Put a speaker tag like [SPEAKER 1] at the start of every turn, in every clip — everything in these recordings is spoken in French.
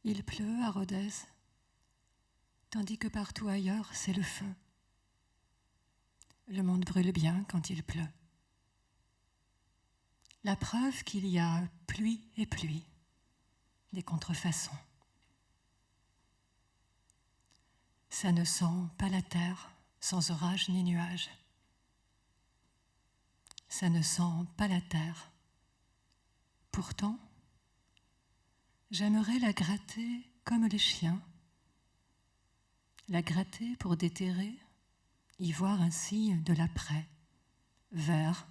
[SPEAKER 1] Il pleut à Rodez, tandis que partout ailleurs, c'est le feu. Le monde brûle bien quand il pleut. La preuve qu'il y a pluie et pluie, des contrefaçons. Ça ne sent pas la terre sans orage ni nuage. Ça ne sent pas la terre. Pourtant, j'aimerais la gratter comme les chiens. La gratter pour déterrer, y voir un signe de l'après, vert.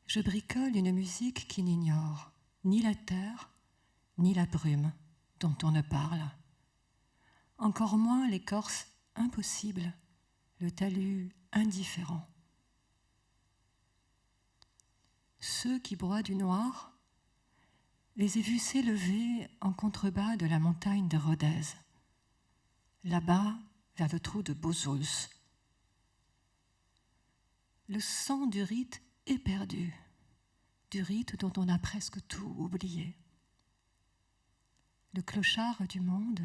[SPEAKER 1] Je bricole une musique qui n'ignore ni la terre, ni la brume dont on ne parle, encore moins l'écorce impossible, le talus indifférent. Ceux qui broient du noir, les ai vus s'élever en contrebas de la montagne de Rodez, là-bas vers le trou de Bozouls. Le sang du rite est perdu, du rite dont on a presque tout oublié. Le clochard du monde,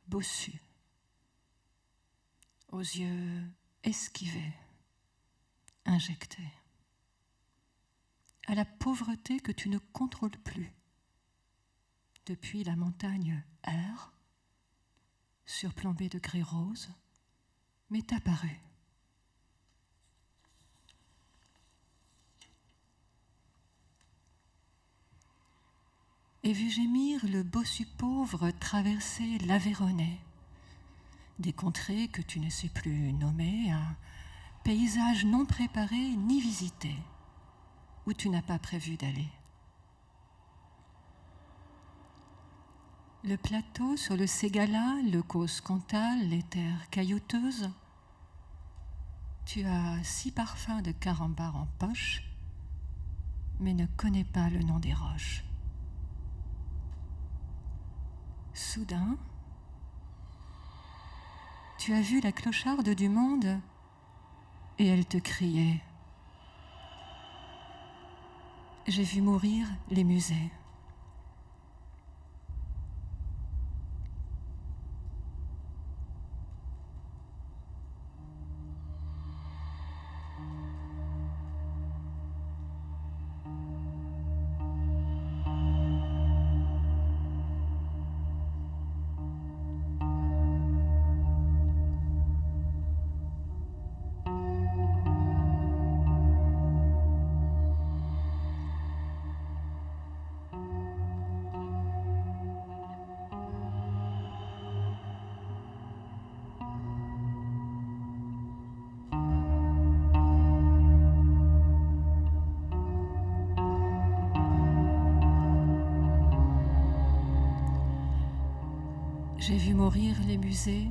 [SPEAKER 1] bossu, aux yeux esquivés, injectés, à la pauvreté que tu ne contrôles plus. Depuis la montagne R, surplombée de grès rose, m'est apparue. Et vu gémir le bossu pauvre traverser l'Aveyronais, des contrées que tu ne sais plus nommer, un paysage non préparé ni visité, où tu n'as pas prévu d'aller. Le plateau sur le Ségala, le causse Cantal, les terres caillouteuses, tu as 6 parfums de carambar en poche, mais ne connais pas le nom des roches. Soudain, tu as vu la clocharde du monde et elle te criait. J'ai vu mourir les musées. J'ai vu mourir les musées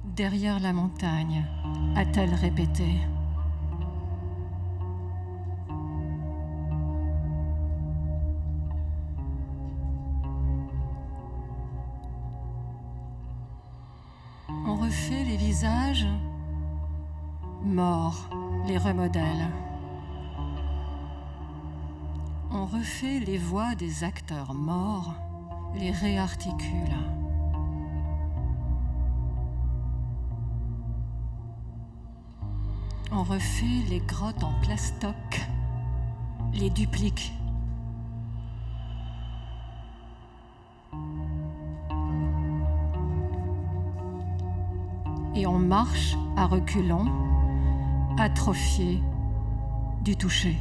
[SPEAKER 1] derrière la montagne, a-t-elle répété. On refait les visages, morts, les remodèle. On refait les voix des acteurs morts, les réarticule. On refait les grottes en plastoc, les duplique. Et on marche à reculons, atrophié du toucher.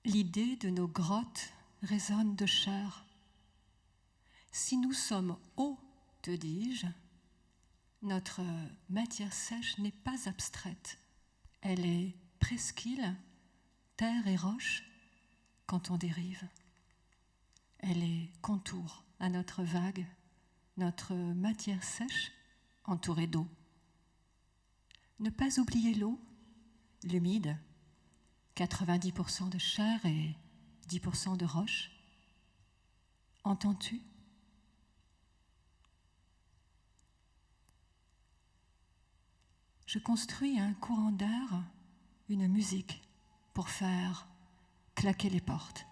[SPEAKER 1] L'idée de nos grottes résonne de chair. Si nous sommes hauts, te dis-je, notre matière sèche n'est pas abstraite. Elle est presqu'île, terre et roche, quand on dérive. Elle est contour à notre vague, notre matière sèche entourée d'eau. Ne pas oublier l'eau, l'humide, 90% de chair et 10% de roche. Entends-tu ? Je construis un courant d'air, une musique, pour faire claquer les portes.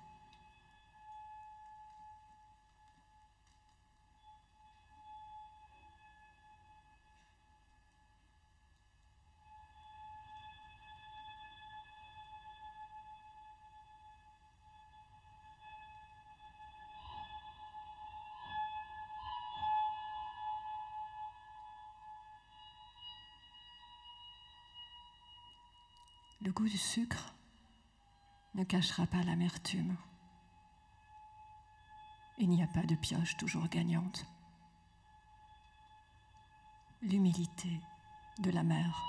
[SPEAKER 1] Le goût du sucre ne cachera pas l'amertume. Il n'y a pas de pioche toujours gagnante. L'humilité de la mer.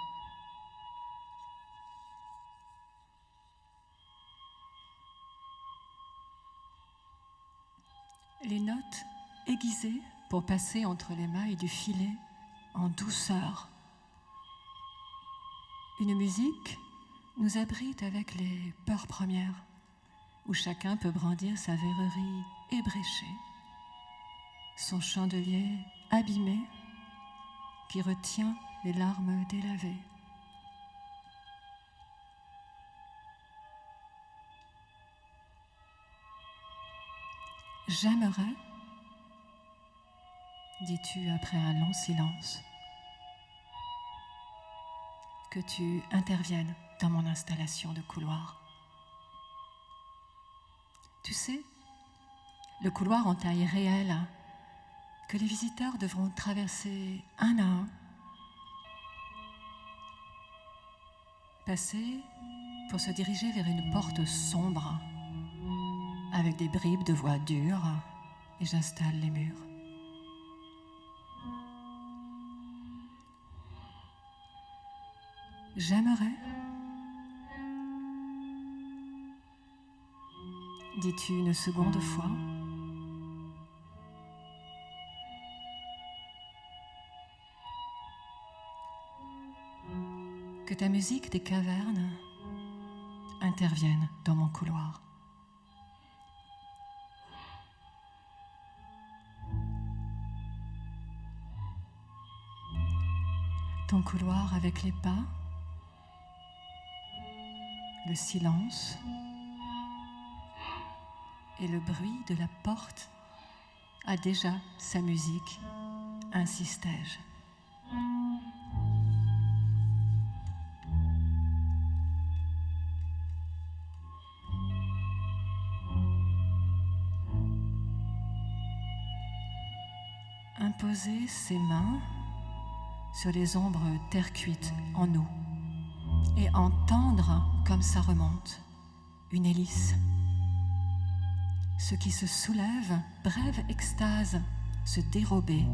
[SPEAKER 1] Les notes aiguisées pour passer entre les mailles du filet en douceur. Une musique nous abrite avec les peurs premières, où chacun peut brandir sa verrerie ébréchée, son chandelier abîmé qui retient les larmes délavées. J'aimerais, dis-tu après un long silence, que tu interviennes dans mon installation de couloir. Tu sais, le couloir en taille réelle que les visiteurs devront traverser un à un, passer pour se diriger vers une porte sombre avec des bribes de voix dures, et j'installe les murs. J'aimerais, dis-tu une seconde fois, que ta musique des cavernes intervienne dans mon couloir. Ton couloir avec les pas, le silence et le bruit de la porte a déjà sa musique, insistais-je. Imposer ses mains sur les ombres terre cuite en eau et entendre comme ça remonte une hélice. Ce qui se soulève, brève extase, se dérober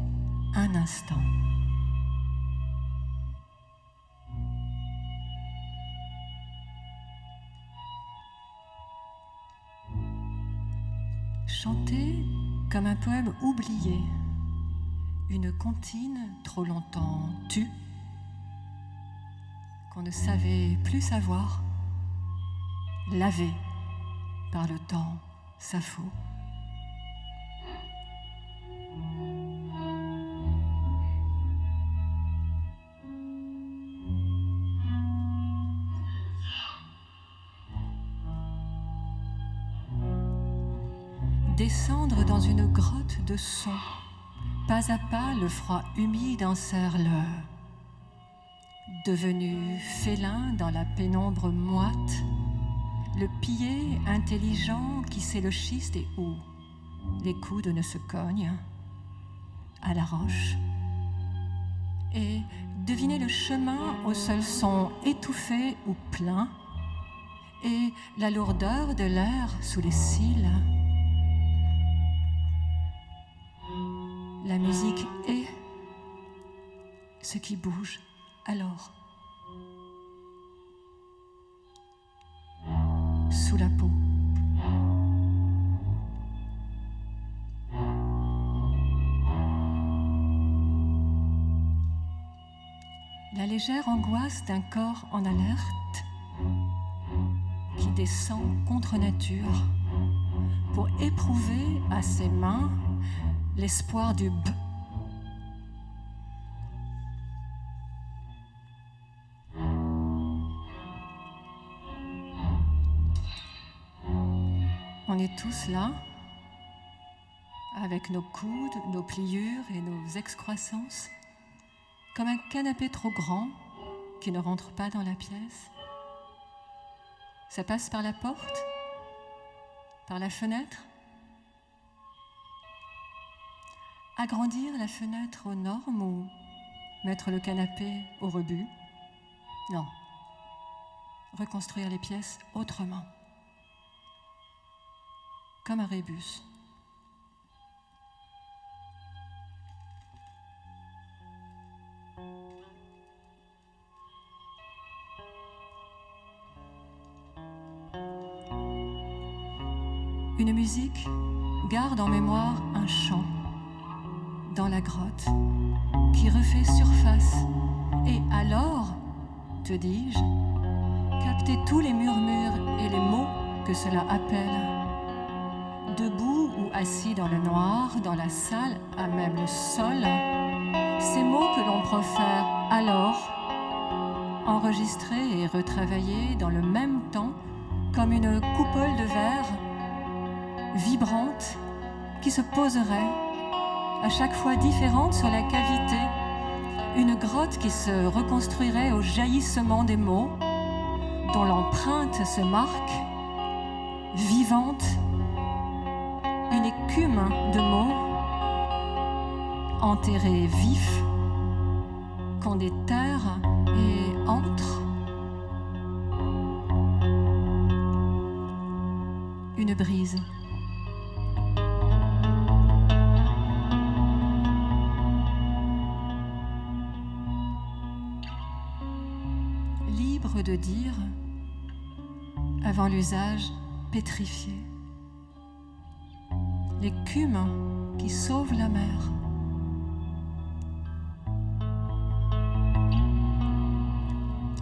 [SPEAKER 1] un instant. Chanter comme un poème oublié, une comptine trop longtemps tue, qu'on ne savait plus savoir, lavé par le temps Sappho. Descendre dans une grotte de son, pas à pas le froid humide enserre-le. Devenu félin dans la pénombre moite, le pillé intelligent qui sait le schiste et où les coudes ne se cognent, à la roche, et deviner le chemin au seul son étouffé ou plein, et la lourdeur de l'air sous les cils. La musique est ce qui bouge alors. Sous la peau. La légère angoisse d'un corps en alerte qui descend contre nature pour éprouver à ses mains l'espoir du B. On est tous là, avec nos coudes, nos pliures et nos excroissances, comme un canapé trop grand qui ne rentre pas dans la pièce. Ça passe par la porte, par la fenêtre. Agrandir la fenêtre aux normes ou mettre le canapé au rebut? Non. Reconstruire les pièces autrement. Comme un rébus. Une musique garde en mémoire un chant dans la grotte qui refait surface. Et alors, te dis-je, capter tous les murmures et les mots que cela appelle. Debout ou assis dans le noir, dans la salle, à même le sol, ces mots que l'on profère alors, enregistrés et retravaillés dans le même temps, comme une coupole de verre vibrante qui se poserait, à chaque fois différente sur la cavité, une grotte qui se reconstruirait au jaillissement des mots, dont l'empreinte se marque, vivante, une écume de mots, enterrés vifs, qu'on déterre et entre. Une brise. Libre de dire, avant l'usage pétrifié, l'écume qui sauve la mer.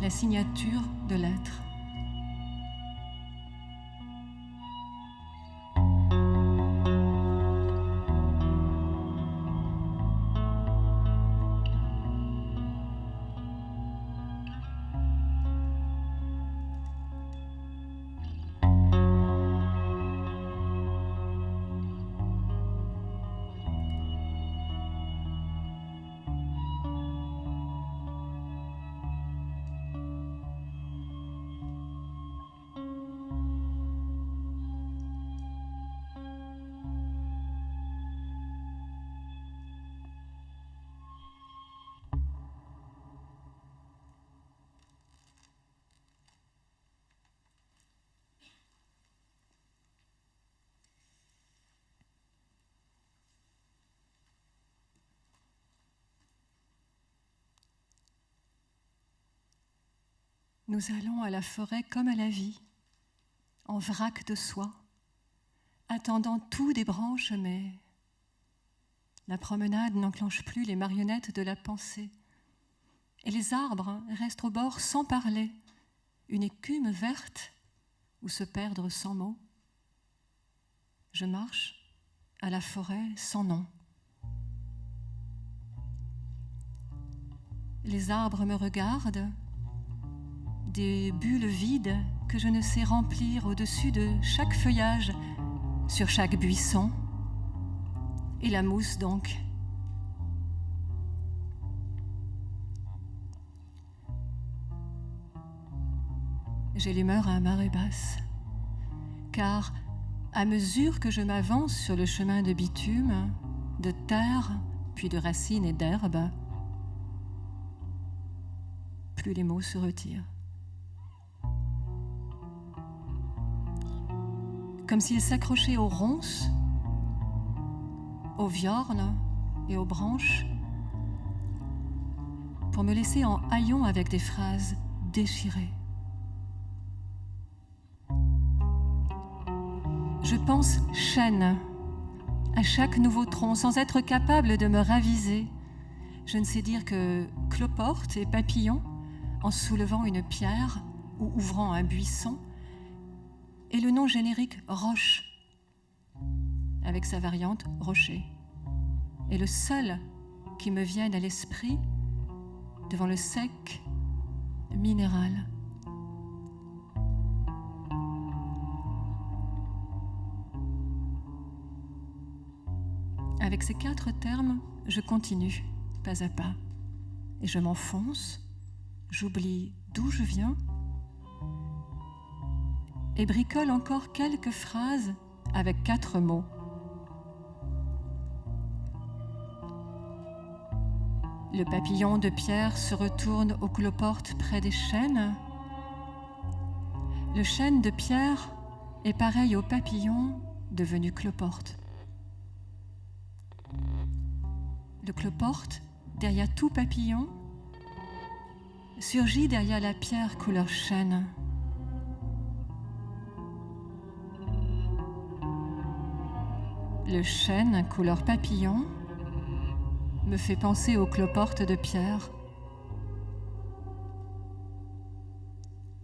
[SPEAKER 1] La signature de l'être. Nous allons à la forêt comme à la vie, en vrac de soie, attendant tout des branches, mais la promenade n'enclenche plus les marionnettes de la pensée. Et les arbres restent au bord sans parler, une écume verte où se perdre sans mots. Je marche à la forêt sans nom. Les arbres me regardent, des bulles vides que je ne sais remplir au-dessus de chaque feuillage, sur chaque buisson. Et la mousse donc. J'ai l'humeur à marée basse, car à mesure que je m'avance sur le chemin de bitume, de terre, puis de racines et d'herbes, plus les mots se retirent. comme s'il s'accrochait aux ronces, aux viornes et aux branches, pour me laisser en haillons avec des phrases déchirées. Je pense chêne à chaque nouveau tronc, sans être capable de me raviser. Je ne sais dire que cloporte et papillon, en soulevant une pierre ou ouvrant un buisson, et le nom générique roche, avec sa variante rocher, est le seul qui me vienne à l'esprit devant le sec minéral. Avec ces 4 termes, je continue, pas à pas, et je m'enfonce, j'oublie d'où je viens, et bricole encore quelques phrases avec 4 mots. Le papillon de pierre se retourne aux cloportes près des chênes. Le chêne de pierre est pareil au papillon devenu cloporte. Le cloporte, derrière tout papillon, surgit derrière la pierre couleur chêne. Le chêne couleur papillon me fait penser aux cloportes de pierre.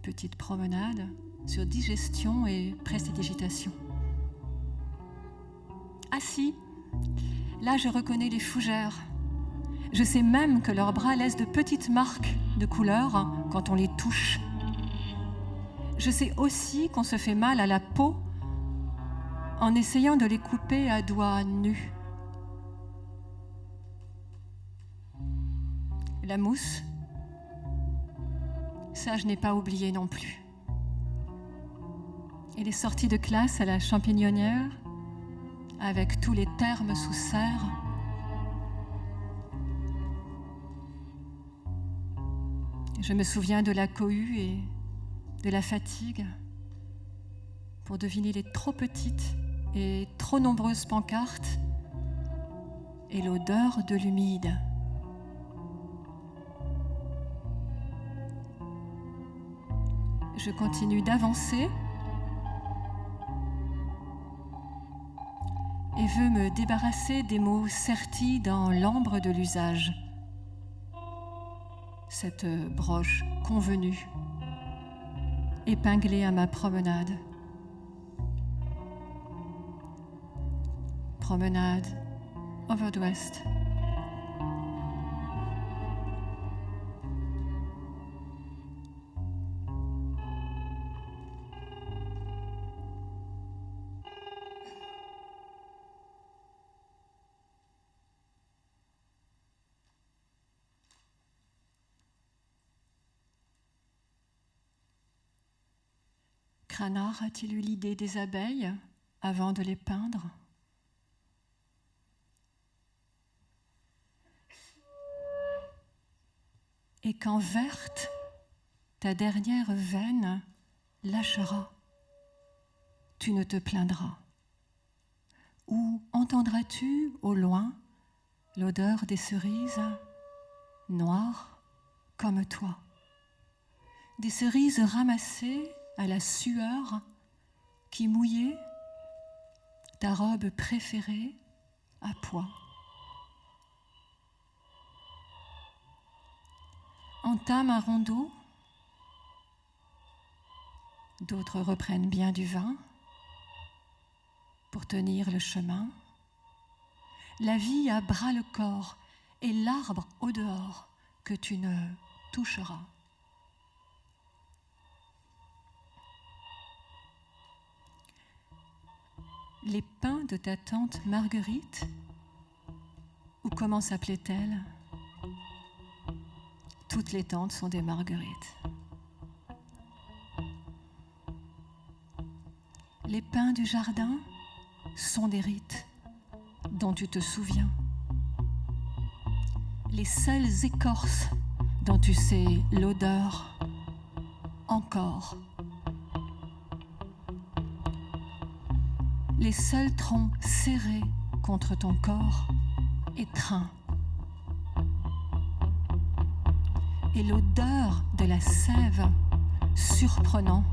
[SPEAKER 1] Petite promenade sur digestion et prestidigitation. Assis, là je reconnais les fougères. Je sais même que leurs bras laissent de petites marques de couleur quand on les touche. Je sais aussi qu'on se fait mal à la peau en essayant de les couper à doigts nus. La mousse, ça je n'ai pas oublié non plus. Et les sorties de classe à la champignonnière, avec tous les termes sous serre. Je me souviens de la cohue et de la fatigue pour deviner les trop petites et trop nombreuses pancartes et l'odeur de l'humide. Je continue d'avancer et veux me débarrasser des mots sertis dans l'ambre de l'usage. Cette broche convenue, épinglée à ma promenade. Promenade over the West. Cranach a-t-il eu l'idée des abeilles avant de les peindre ? Et quand verte, ta dernière veine lâchera, tu ne te plaindras. Ou entendras-tu au loin l'odeur des cerises noires comme toi, des cerises ramassées à la sueur qui mouillait ta robe préférée à pois. Entame un rondeau, d'autres reprennent bien du vin pour tenir le chemin. La vie a bras le corps et l'arbre au dehors que tu ne toucheras. Les pins de ta tante Marguerite, ou comment s'appelait-elle ? Toutes les tantes sont des Marguerites. Les pins du jardin sont des rites dont tu te souviens. Les seules écorces dont tu sais l'odeur encore. les seuls troncs serrés contre ton corps étreint. Et l'odeur de la sève surprenant.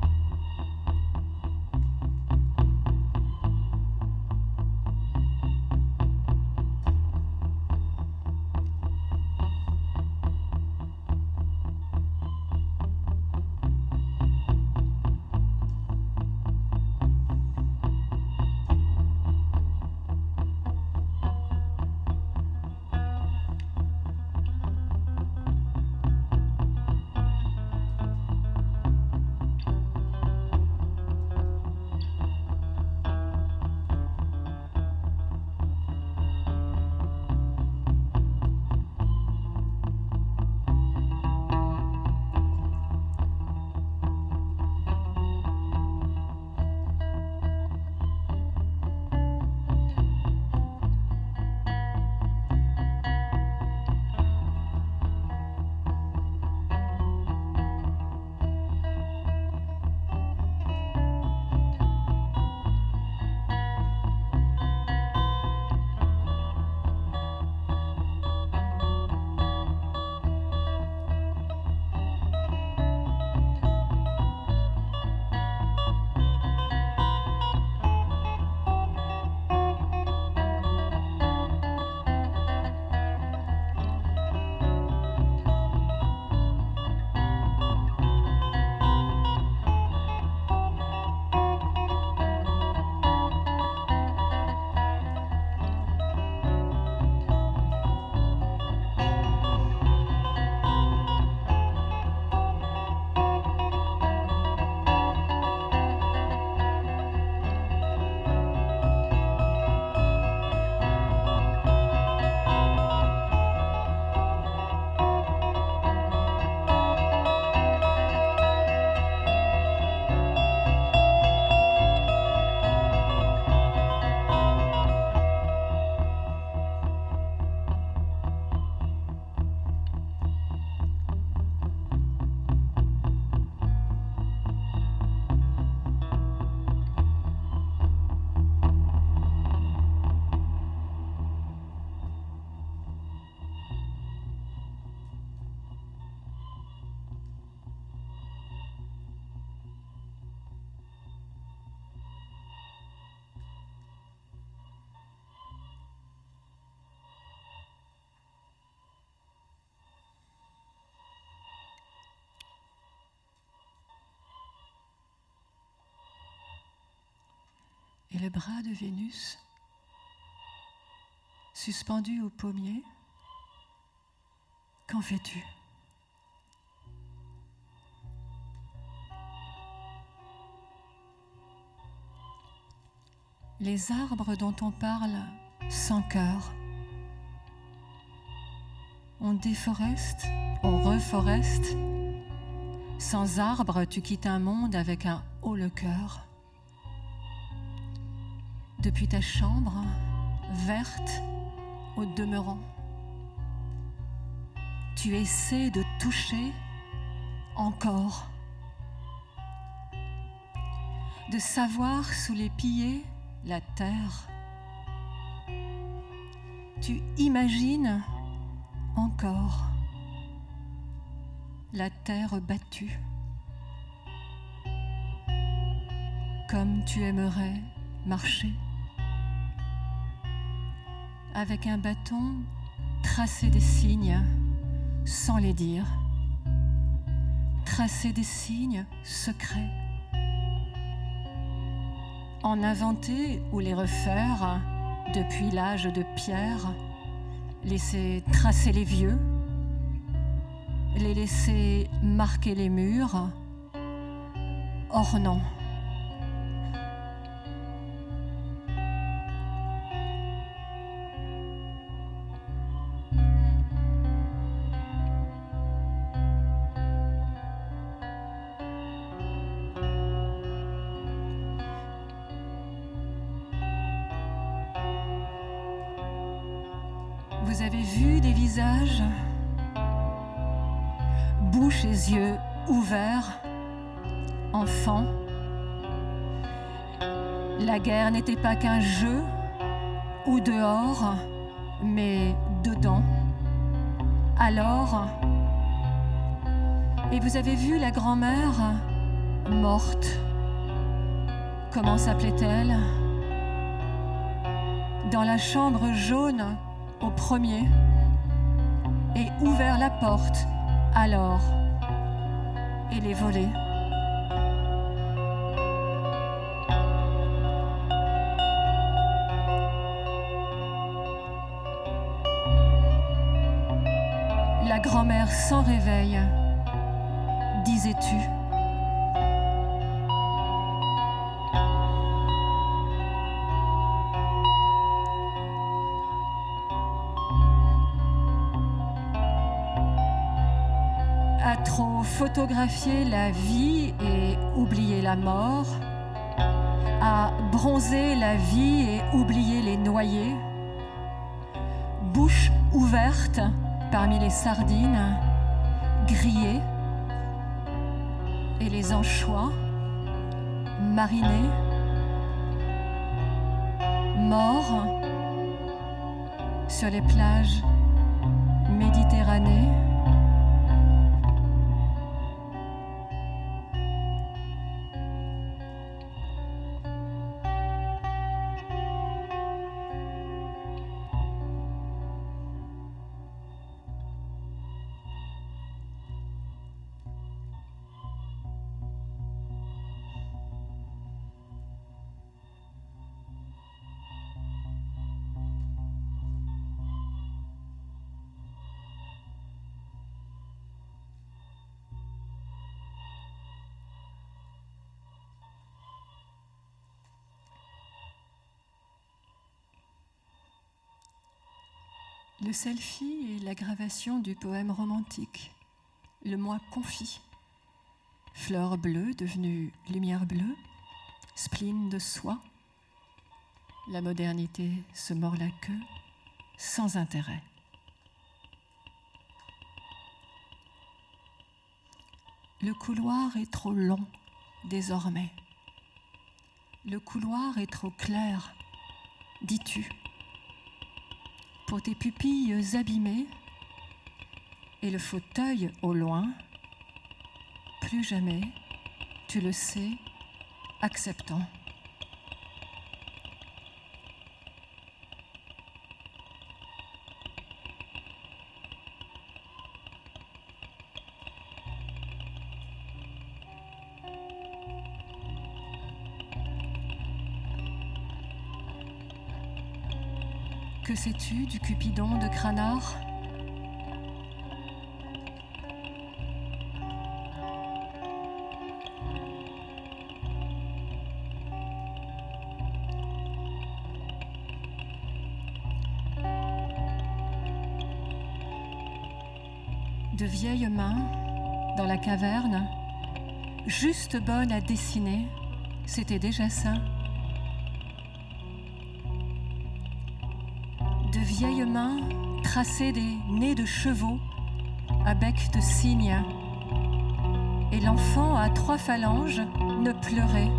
[SPEAKER 1] Et le bras de Vénus, suspendu au pommier, qu'en fais-tu ? Les arbres dont on parle sans cœur, on déforeste, on reforeste. Sans arbres, tu quittes un monde avec un haut le cœur. Depuis ta chambre, verte au demeurant, tu essaies de toucher encore, de savoir sous les pieds la terre. Tu imagines encore la terre battue, comme tu aimerais marcher. Avec un bâton, tracer des signes sans les dire, tracer des signes secrets, en inventer ou les refaire depuis l'âge de pierre, laisser tracer les vieux, les laisser marquer les murs, ornant. Vous avez vu des visages, bouche et yeux ouverts, enfants, La guerre n'était pas qu'un jeu ou dehors, mais dedans. Alors, et vous avez vu la grand-mère morte. Comment s'appelait-elle? Dans la chambre jaune au premier, et ouvert la porte alors, et les volets. La grand-mère sans réveil, disais-tu. A trop photographié la vie et oublié la mort, à bronzer la vie et oublier les noyés, bouche ouverte parmi les sardines, grillées, et les anchois, marinés, morts sur les plages méditerranéennes. Le selfie est l'aggravation du poème romantique, le moi confit. Fleur bleue devenue lumière bleue, spleen de soie. La modernité se mord la queue, sans intérêt. Le couloir est trop long, désormais. Le couloir est trop clair, dis-tu. Pour tes pupilles abîmées et le fauteuil au loin, plus jamais, tu le sais, acceptant. Que sais-tu du Cupidon de Cranard ? De vieilles mains dans la caverne, juste bonnes à dessiner, c'était déjà ça. De vieilles mains traçaient des nez de chevaux à bec de cygne, et l'enfant à 3 phalanges ne pleurait.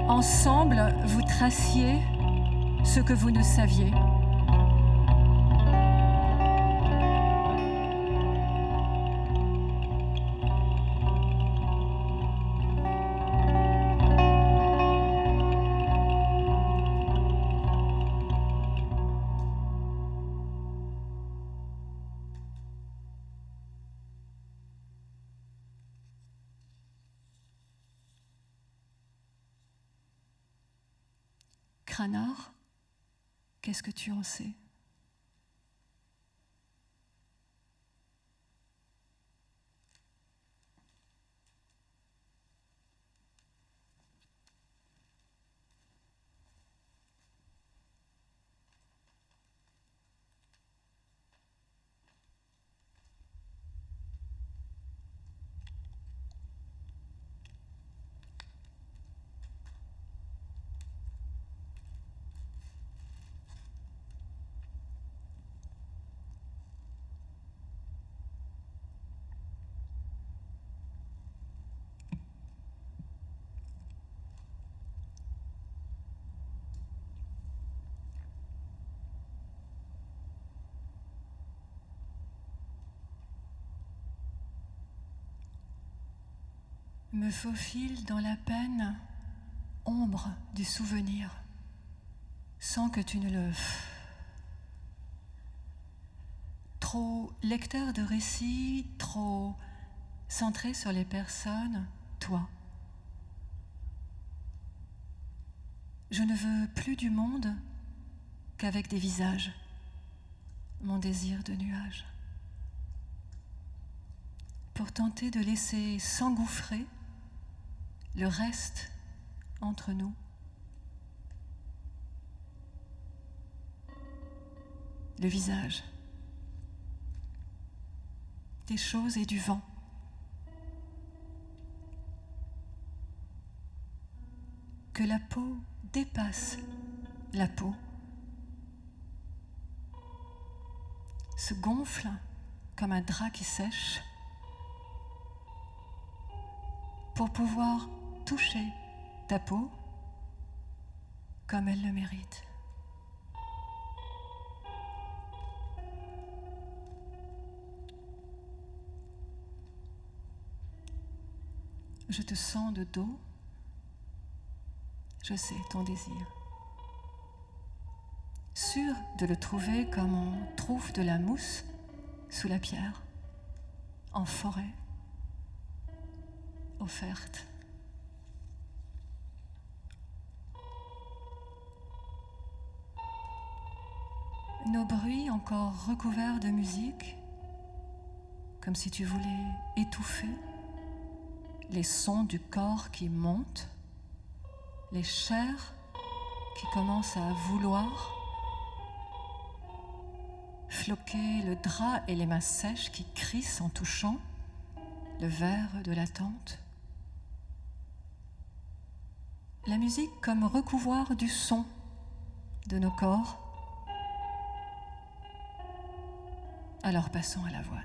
[SPEAKER 1] Ensemble, vous traciez ce que vous ne saviez. Cranard, qu'est-ce que tu en sais ? me faufile dans la peine, ombre du souvenir, sans que tu ne le... Trop lecteur de récits, trop centré sur les personnes, toi. Je ne veux plus du monde qu'avec des visages, mon désir de nuage. Pour tenter de laisser s'engouffrer le reste entre nous. Le visage, des choses et du vent. Que la peau dépasse la peau, se gonfle comme un drap qui sèche, pour pouvoir toucher ta peau comme elle le mérite. Je te sens de dos, je sais ton désir. Sûr de le trouver comme on trouve de la mousse sous la pierre, en forêt, offerte. Nos bruits encore recouverts de musique, comme si tu voulais étouffer les sons du corps qui montent, les chairs qui commencent à vouloir floquer le drap et les mains sèches qui crissent en touchant le verre de la tente. La musique comme recouvoir du son de nos corps. Alors passons à l'avoine.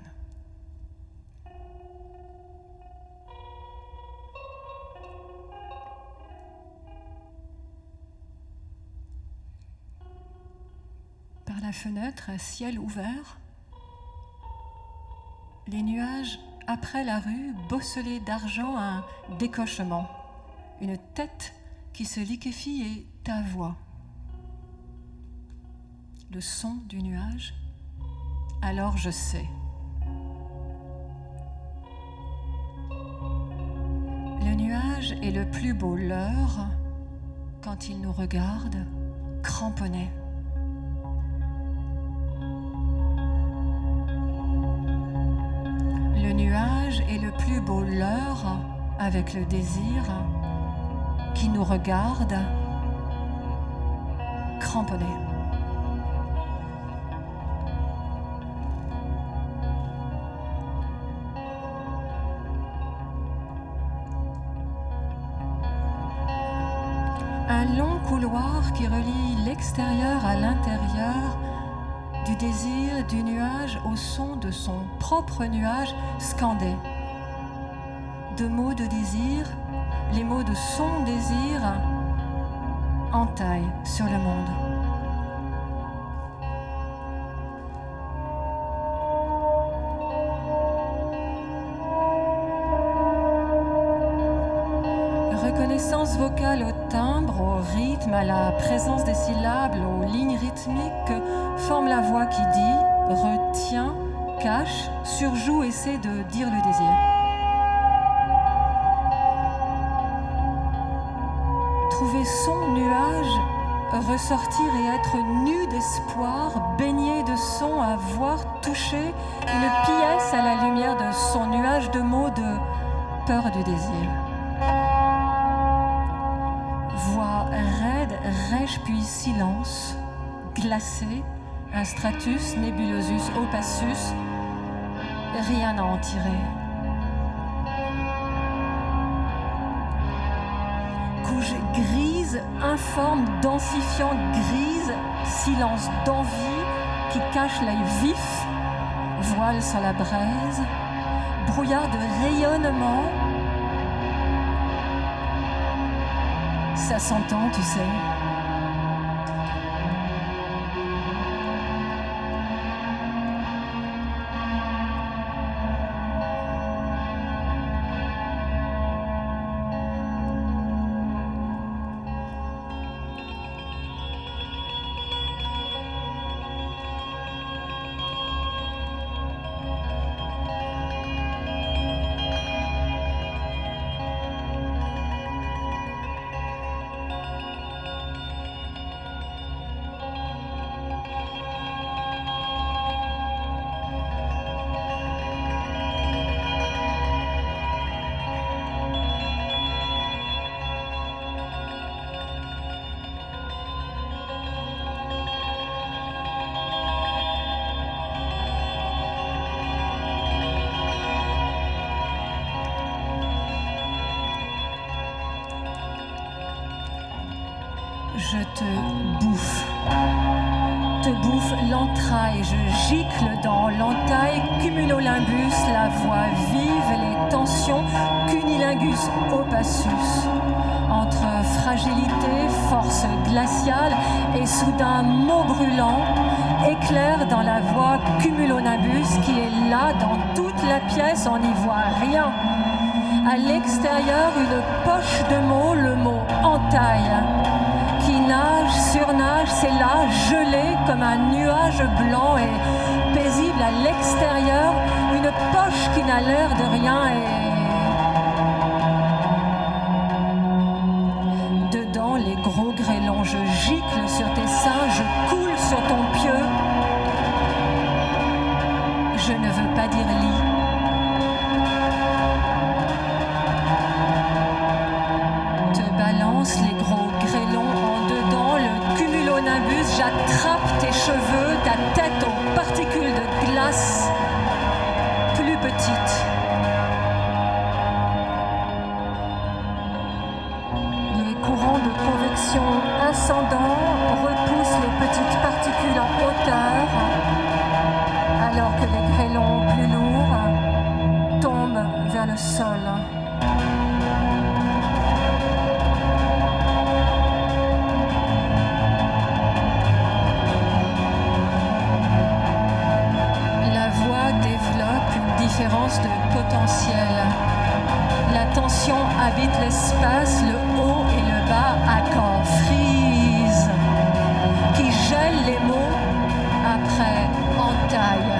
[SPEAKER 1] Par la fenêtre à ciel ouvert, les nuages après la rue bosselés d'argent un décochement, une tête qui se liquéfie et ta voix. Le son du nuage, alors je sais. Le nuage est le plus beau leurre quand il nous regarde cramponnés. Le nuage est le plus beau leurre avec le désir qui nous regarde cramponnés. Un long couloir qui relie l'extérieur à l'intérieur, du désir du nuage au son de son propre nuage scandé. De mots de désir, les mots de son désir entaillent sur le monde. Reconnaissance vocale au timbre, au rythme, à la présence des syllabes, aux lignes rythmiques que forme la voix qui dit, retient, cache, surjoue, essaie de dire le désir. Trouver son nuage, ressortir et être nu d'espoir, baigné de son, avoir touché une pièce à la lumière de son nuage de mots de peur du désir. Voix raide, rêche, puis silence, glacé, un stratus, nébulosus, opacus, rien à en tirer. Couche grise, informe, densifiant, grise, silence d'envie qui cache l'œil vif, voile sur la braise, brouillard de rayonnement. Ça s'entend, tu sais. Je te bouffe l'entraille, je gicle dans l'entaille, cumulonimbus, la voix vive, les tensions, cunilingus opassus. Entre fragilité, force glaciale et soudain mot brûlant, éclair dans la voix cumulonimbus qui est là dans toute la pièce, on n'y voit rien. À l'extérieur, une poche de mots, le mot entaille, qui nage, surnage, c'est là, gelé comme un nuage blanc et paisible à l'extérieur, une poche qui n'a l'air de rien et dedans les gros grêlons, je gicle sur tes seins, je coule sur ton pieu, je ne veux pas dire lit. Les gros grêlons en dedans, le cumulonimbus, j'attrape tes cheveux, ta tête aux particules de glace plus petites. Les courants de convection ascendants repoussent les petites particules en hauteur, alors que les grêlons plus lourds tombent vers le sol. De potentiel. La tension habite l'espace, le haut et le bas, accord, frise, qui gèle les mots après entaille.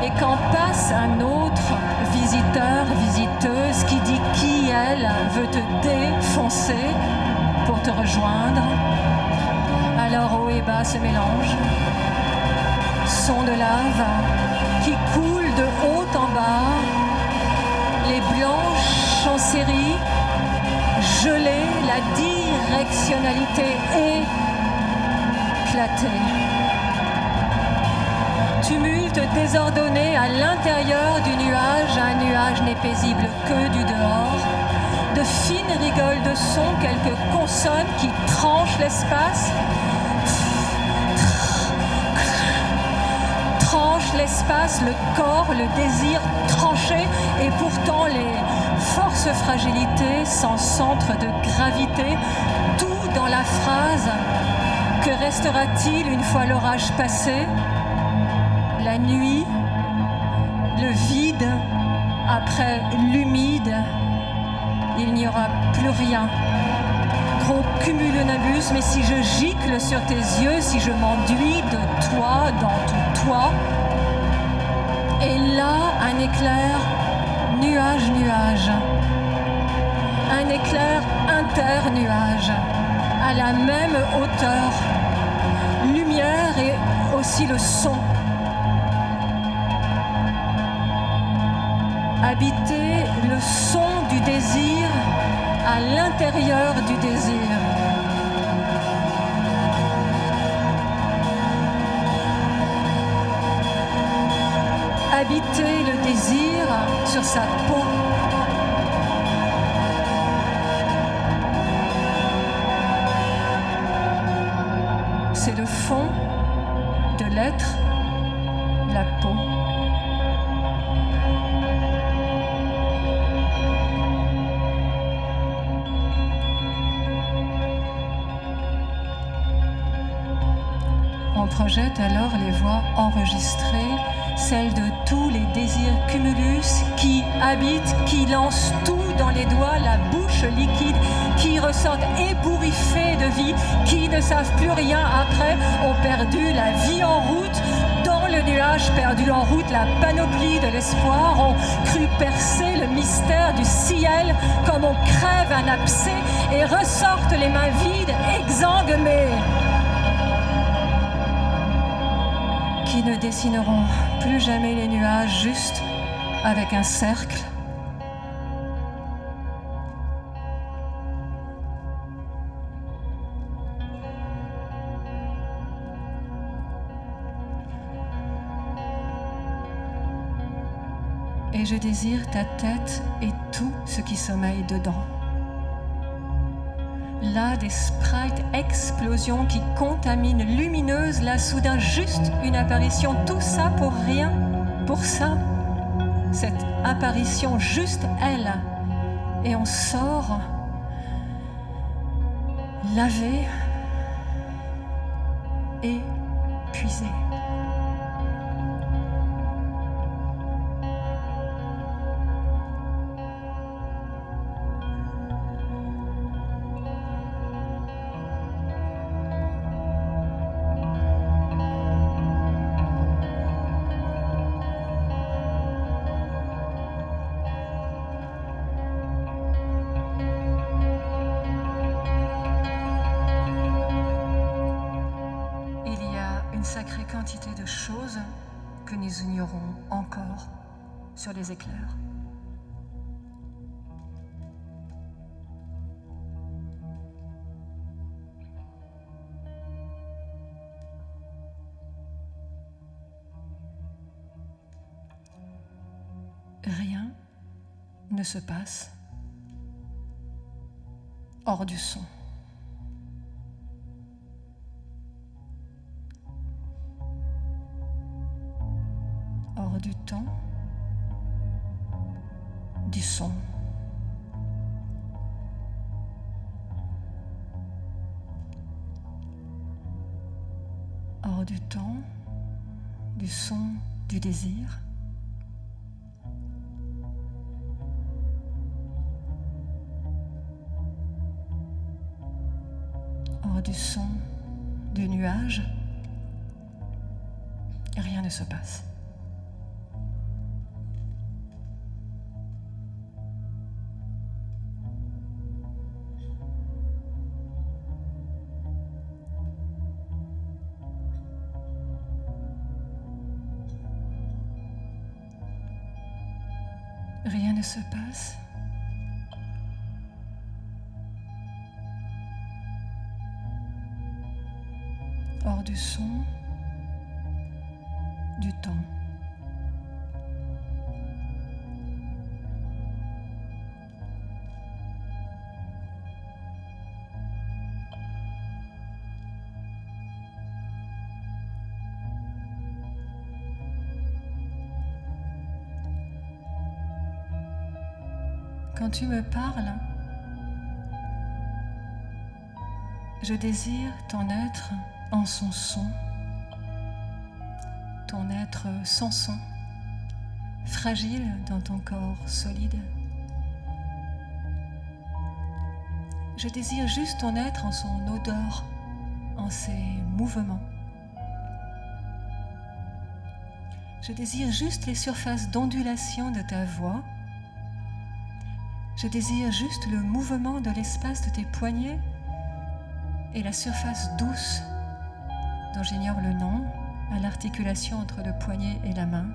[SPEAKER 1] Et quand passe un autre visiteur, visiteuse, qui dit qui elle veut te défoncer pour te rejoindre, alors haut et bas se mélangent. Son de lave qui coule de haut en bas, les blanches en série, gelées, la directionnalité éclatée. Tumulte désordonné à l'intérieur du nuage, un nuage n'est paisible que du dehors. De fines rigoles de sons, quelques consonnes qui tranchent l'espace, l'espace, le corps, le désir tranché et pourtant les forces fragilités sans centre de gravité, tout dans la phrase. Que restera-t-il une fois l'orage passé? La nuit, le vide, après l'humide, il n'y aura plus rien. Gros cumulonimbus, mais si je gicle sur tes yeux, si je m'enduis de toi, dans tout toi, et là, un éclair, nuage, nuage. Un éclair inter-nuage, à la même hauteur. Lumière et aussi le son. Habiter le son du désir à l'intérieur du désir. Habiter le désir sur sa peau. C'est le fond de l'être, la peau. On projette alors les voix enregistrées, celles de tous les désirs cumulus qui habitent, qui lancent tout dans les doigts, la bouche liquide, qui ressortent ébouriffés de vie, qui ne savent plus rien après, ont perdu la vie en route, dans le nuage perdu en route, la panoplie de l'espoir, ont cru percer le mystère du ciel comme on crève un abcès et ressortent les mains vides, exsangues mais qui ne dessineront plus jamais les nuages juste avec un cercle. Et je désire ta tête et tout ce qui sommeille dedans. Là, des sprites explosions qui contaminent lumineuse, là, soudain, juste une apparition. Tout ça pour rien, pour ça. Cette apparition, juste elle. Et on sort, lavé, épuisé. Sacrée quantité de choses que nous ignorons encore sur les éclairs. Rien ne se passe hors du son. Hors du temps, du son. Hors du temps, du son, du désir. Hors du son, du nuage. Rien ne se passe. Rien ne se passe. Hors du son, du temps. Quand tu me parles, je désire ton être en son son, ton être sans son, fragile dans ton corps solide. Je désire juste ton être en son odeur, en ses mouvements. Je désire juste les surfaces d'ondulation de ta voix. Je désire juste le mouvement de l'espace de tes poignets et la surface douce, dont j'ignore le nom, à l'articulation entre le poignet et la main.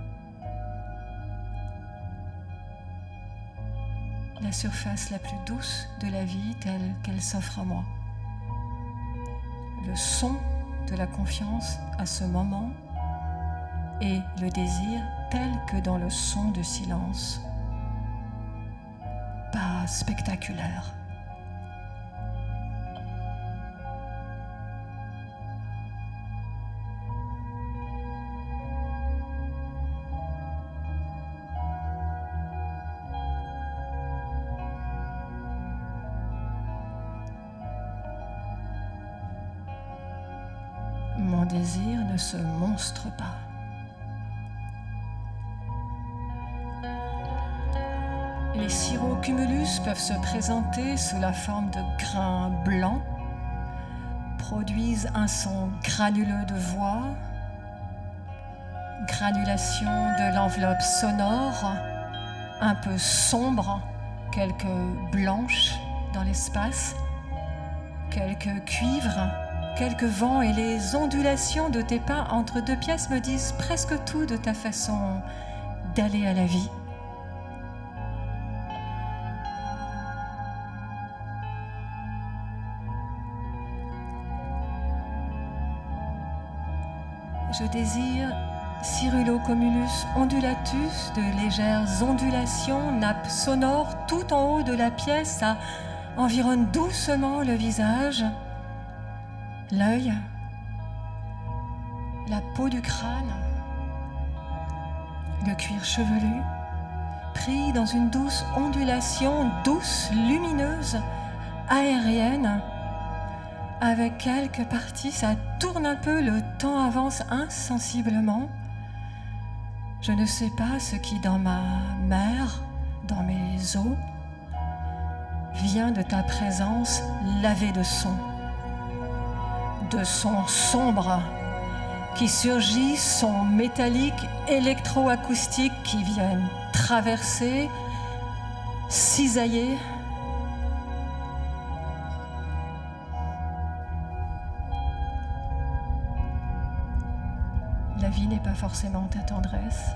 [SPEAKER 1] La surface la plus douce de la vie telle qu'elle s'offre à moi. Le son de la confiance à ce moment et le désir tel que dans le son de silence. Pas spectaculaire. Mon désir ne se monstre pas. Les cirrocumulus peuvent se présenter sous la forme de grains blancs, produisent un son granuleux de voix, granulation de l'enveloppe sonore, un peu sombre, quelques blanches dans l'espace, quelques cuivres, quelques vents et les ondulations de tes pas entre deux pièces me disent presque tout de ta façon d'aller à la vie. Je désire Cirrulocumulus ondulatus, de légères ondulations, nappes sonores tout en haut de la pièce à environne doucement le visage, l'œil, la peau du crâne, le cuir chevelu, pris dans une douce ondulation, douce, lumineuse, aérienne. Avec quelques parties, ça tourne un peu, le temps avance insensiblement. Je ne sais pas ce qui, dans ma mer, dans mes os, vient de ta présence lavé de sons sombres qui surgissent, sons métalliques, électroacoustiques qui viennent traverser, cisailler. La vie n'est pas forcément ta tendresse.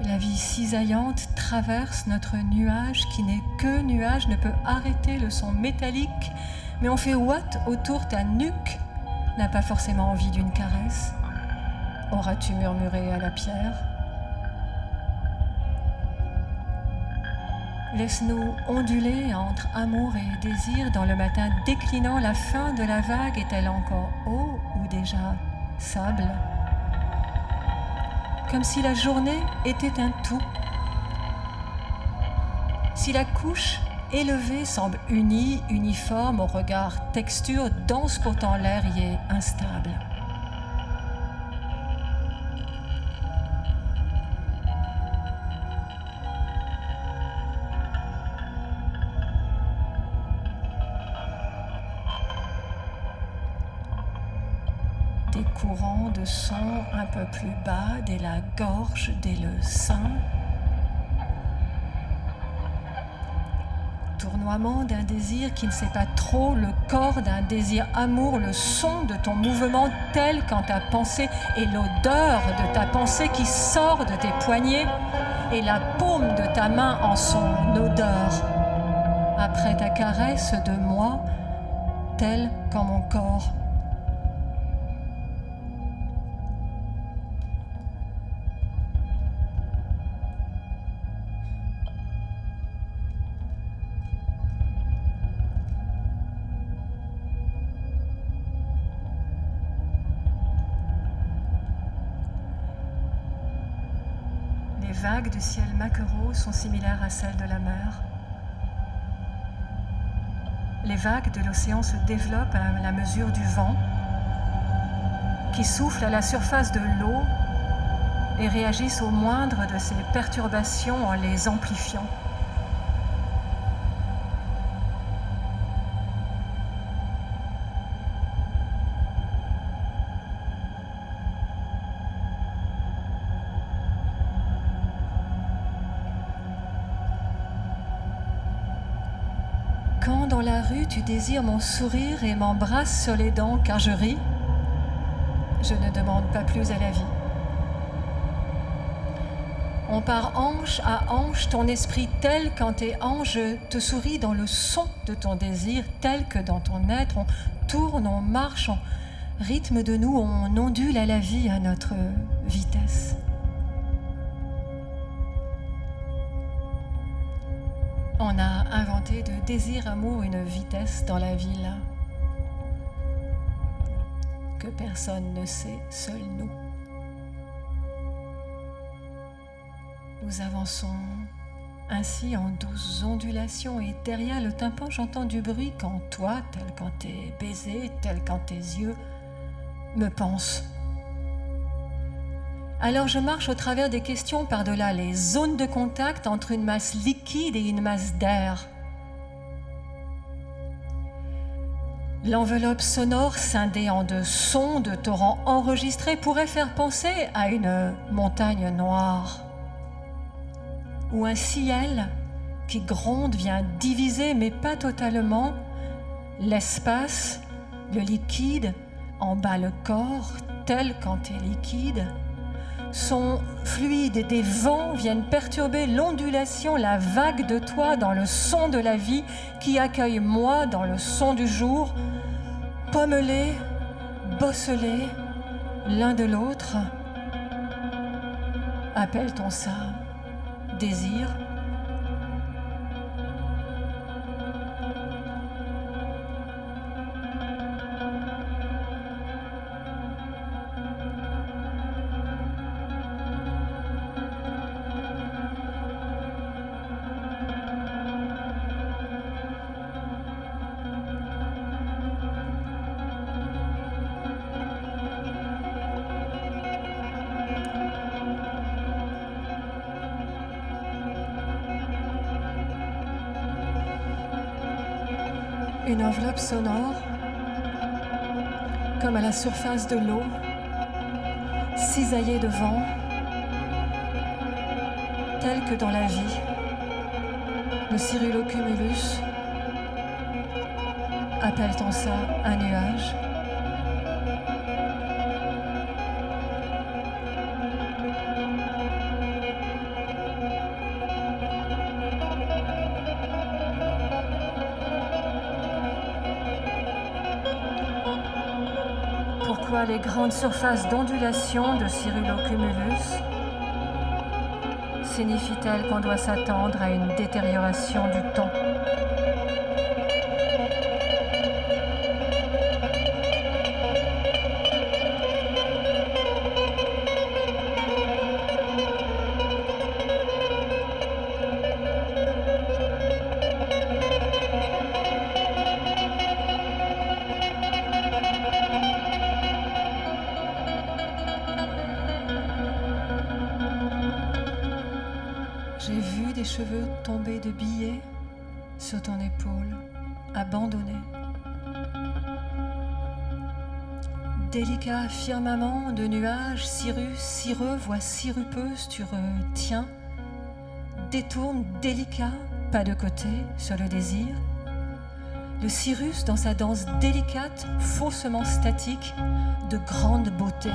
[SPEAKER 1] La vie cisaillante traverse notre nuage qui n'est que nuage, ne peut arrêter le son métallique, mais on fait ouate autour ta nuque, n'a pas forcément envie d'une caresse. Auras-tu murmuré à la pierre? Laisse-nous onduler entre amour et désir dans le matin déclinant. La fin de la vague est-elle encore eau ou déjà sable? Comme si la journée était un tout. Si la couche élevée semble unie, uniforme au regard, texture, dense pourtant l'air y est instable. Des courants de son un peu plus bas, dès la gorge, dès le sein. Tournoiement d'un désir qui ne sait pas trop, le corps d'un désir amour, le son de ton mouvement tel quand ta pensée et l'odeur de ta pensée qui sort de tes poignets et la paume de ta main en son odeur. Après ta caresse de moi, tel qu'en mon corps. Les vagues du ciel maquereau sont similaires à celles de la mer. Les vagues de l'océan se développent à la mesure du vent qui souffle à la surface de l'eau et réagissent au moindre de ces perturbations en les amplifiant. Quand dans la rue tu désires mon sourire et m'embrasses sur les dents car je ris, je ne demande pas plus à la vie. On part hanche à hanche, ton esprit tel quand tes hanches te sourient dans le son de ton désir, tel que dans ton être, on tourne, on marche, on rythme de nous, on ondule à la vie à notre vitesse. On a inventé de désir-amour une vitesse dans la ville que personne ne sait, seuls nous. Nous avançons ainsi en douces ondulations et derrière le tympan j'entends du bruit quand toi, tel quand tes baisers, tel quand tes yeux me pensent. Alors je marche au travers des questions par-delà les zones de contact entre une masse liquide et une masse d'air. L'enveloppe sonore scindée en de sons, de torrents enregistrés pourrait faire penser à une montagne noire ou un ciel qui gronde vient diviser, mais pas totalement, l'espace, le liquide, en bas le corps, tel quand est liquide, sont fluides et des vents viennent perturber l'ondulation, la vague de toi dans le son de la vie qui accueille moi dans le son du jour, pommelés, bosselés, l'un de l'autre. Appelle-t-on ça désir Une enveloppe sonore, comme à la surface de l'eau, cisaillée de vent, telle que dans la vie, le Cyrillocumulus, appelle-t-on ça un nuage? Pourquoi les grandes surfaces d'ondulation de Cyrillocumulus signifient-elles qu'on doit s'attendre à une détérioration du temps? J'ai vu des cheveux tombés de billets sur ton épaule, abandonnés. Délicat firmament de nuages, cirrus, cireux, voix sirupeuse, tu retiens. Détourne délicat, pas de côté, sur le désir. Le cirrus dans sa danse délicate, faussement statique, de grande beauté.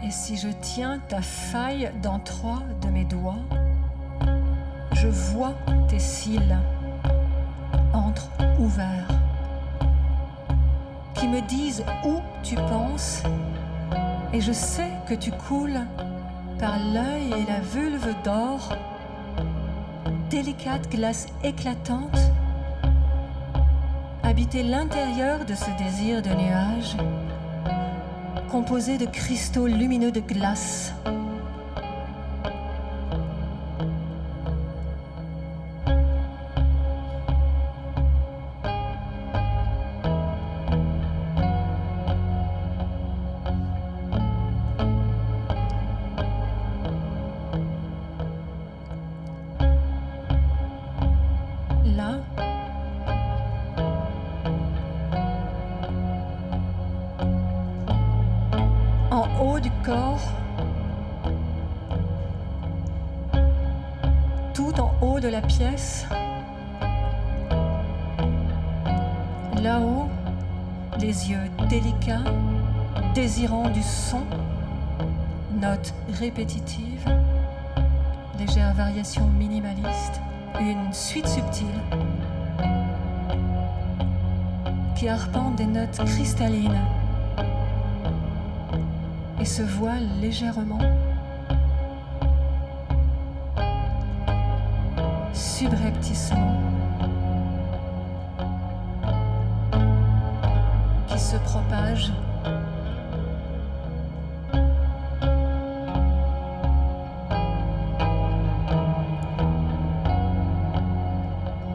[SPEAKER 1] Et si je tiens ta faille dans 3 de mes doigts, je vois tes cils entre-ouverts qui me disent où tu penses, et je sais que tu coules par l'œil et la vulve d'or, délicate glace éclatante, habiter l'intérieur de ce désir de nuage, composé de cristaux lumineux de glace. Là, en haut du corps, tout en haut de la pièce, là-haut, les yeux délicats, désirants du son, notes répétitives, légère variation minimaliste, une suite subtile qui arpente des notes cristallines et se voile légèrement, subrepticement, qui se propage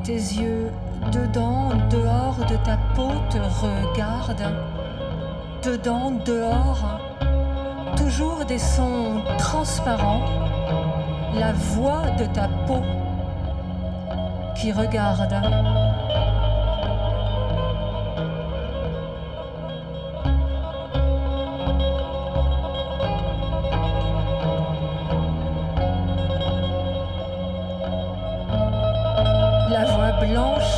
[SPEAKER 1] tes yeux dedans, dehors de ta peau te regardent, dedans, dehors, toujours des sons transparents, la voix de ta peau qui regarde. La voix blanche,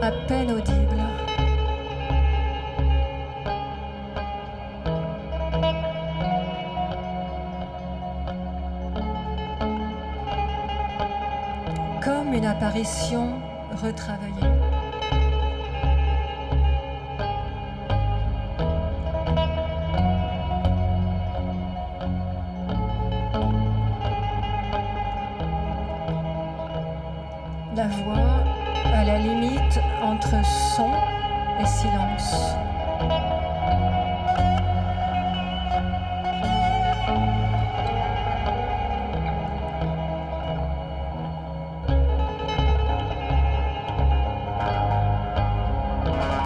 [SPEAKER 1] à peine audible. Comme une apparition retravaillée. La voix à la limite entre son et silence.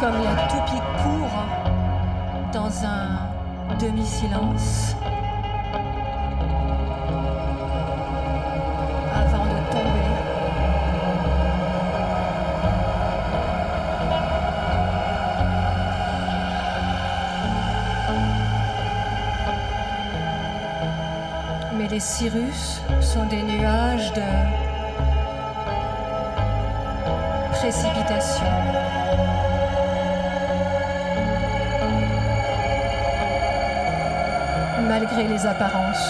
[SPEAKER 1] comme la toupie court dans un demi-silence avant de tomber. Mais les cirrus sont des nuages de précipitation. Malgré les apparences.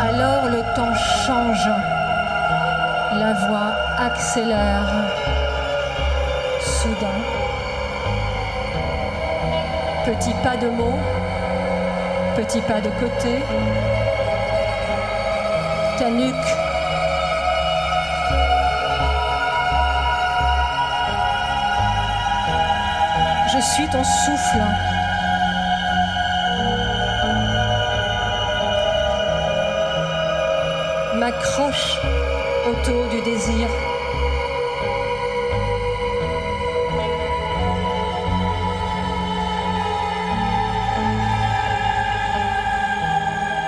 [SPEAKER 1] Alors le temps change, la voix accélère, soudain. Petit pas de mots, petit pas de côté, ta nuque. Je suis ton souffle. M'accroche autour du désir.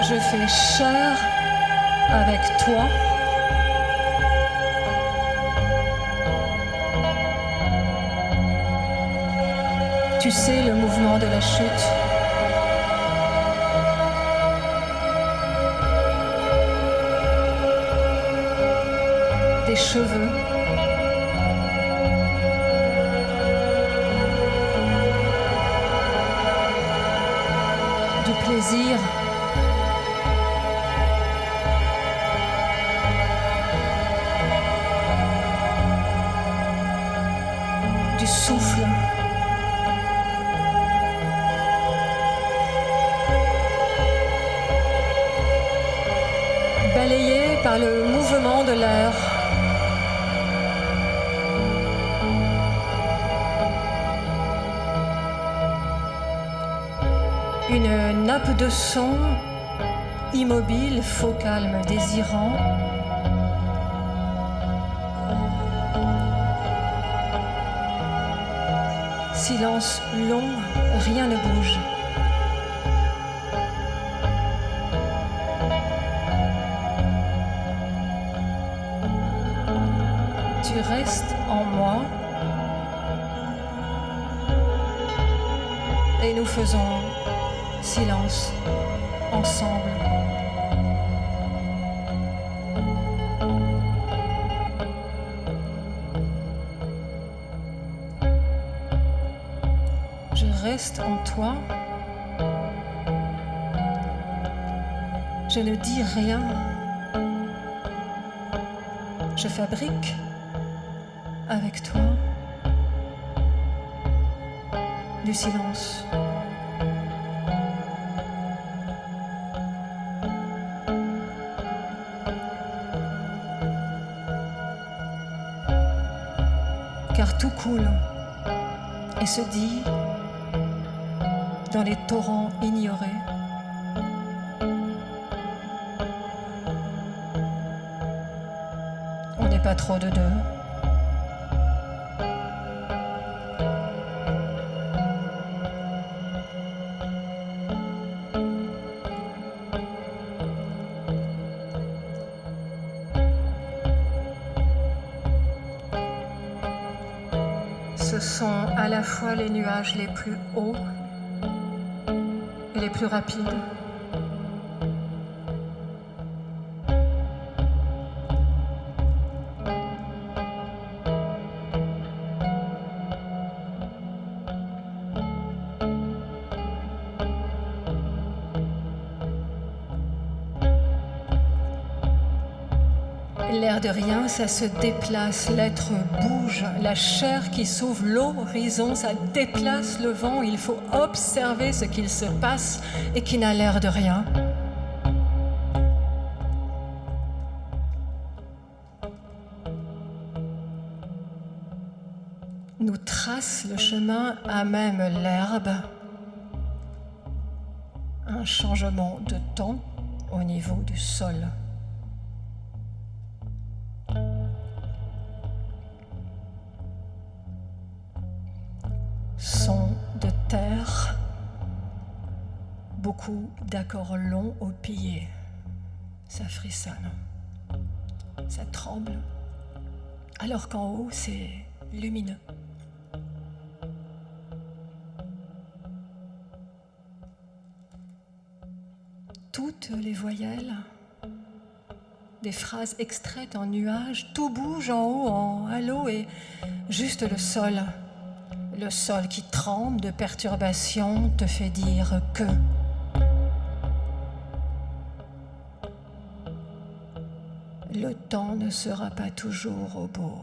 [SPEAKER 1] Je fais chair avec toi. Tu sais le mouvement de la chute. Des cheveux. Du plaisir. Du souffle. Balayé par le mouvement de l'air. Une nappe de son immobile, faux calme désirant. Silence long, rien ne bouge. Tu restes en moi et nous faisons silence ensemble. Je reste en toi. Je ne dis rien. Je fabrique avec toi du silence. Car tout coule et se dit dans les torrents ignorés. On n'est pas trop de deux. Ce sont à la fois les nuages les plus hauts et les plus rapides. L'air de rien, ça se déplace, l'être bouge, la chair qui s'ouvre, l'horizon, ça déplace le vent, il faut observer ce qu'il se passe et qui n'a l'air de rien. Nous trace le chemin à même l'herbe, un changement de temps au niveau du sol. Son de terre, beaucoup d'accords longs au pied. Ça frissonne, ça tremble, alors qu'en haut, c'est lumineux. Toutes les voyelles, des phrases extraites en nuages, tout bouge en haut, en halo, et juste le sol qui tremble de perturbation te fait dire que le temps ne sera pas toujours au beau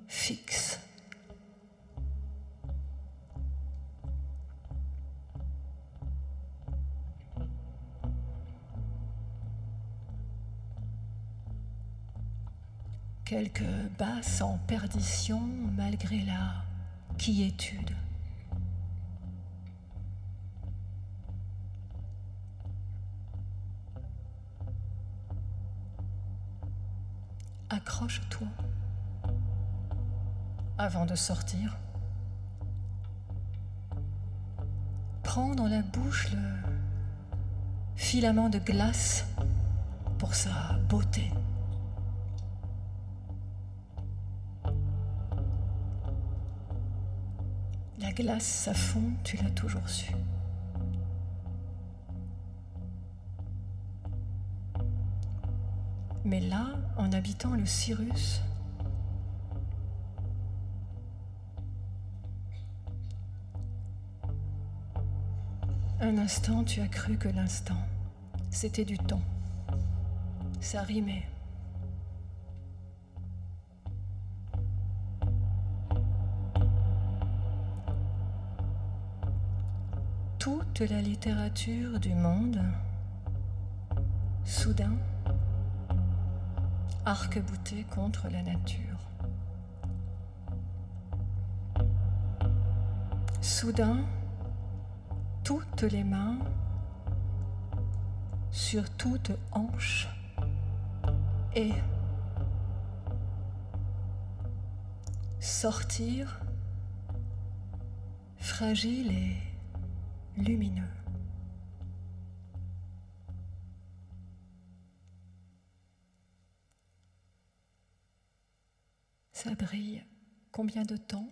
[SPEAKER 1] fixe. Quelques basses en perdition malgré la quiétude. Accroche-toi avant de sortir. Prends dans la bouche le filament de glace pour sa beauté. La glace, ça fond, tu l'as toujours su. Mais là, en habitant le Cyrus, un instant, tu as cru que l'instant, c'était du temps. Ça rimait. Toute la littérature du monde, soudain, arc-boutée contre la nature. Soudain, toutes les mains sur toutes hanches et sortir fragile et lumineux. Ça brille. Combien de temps ?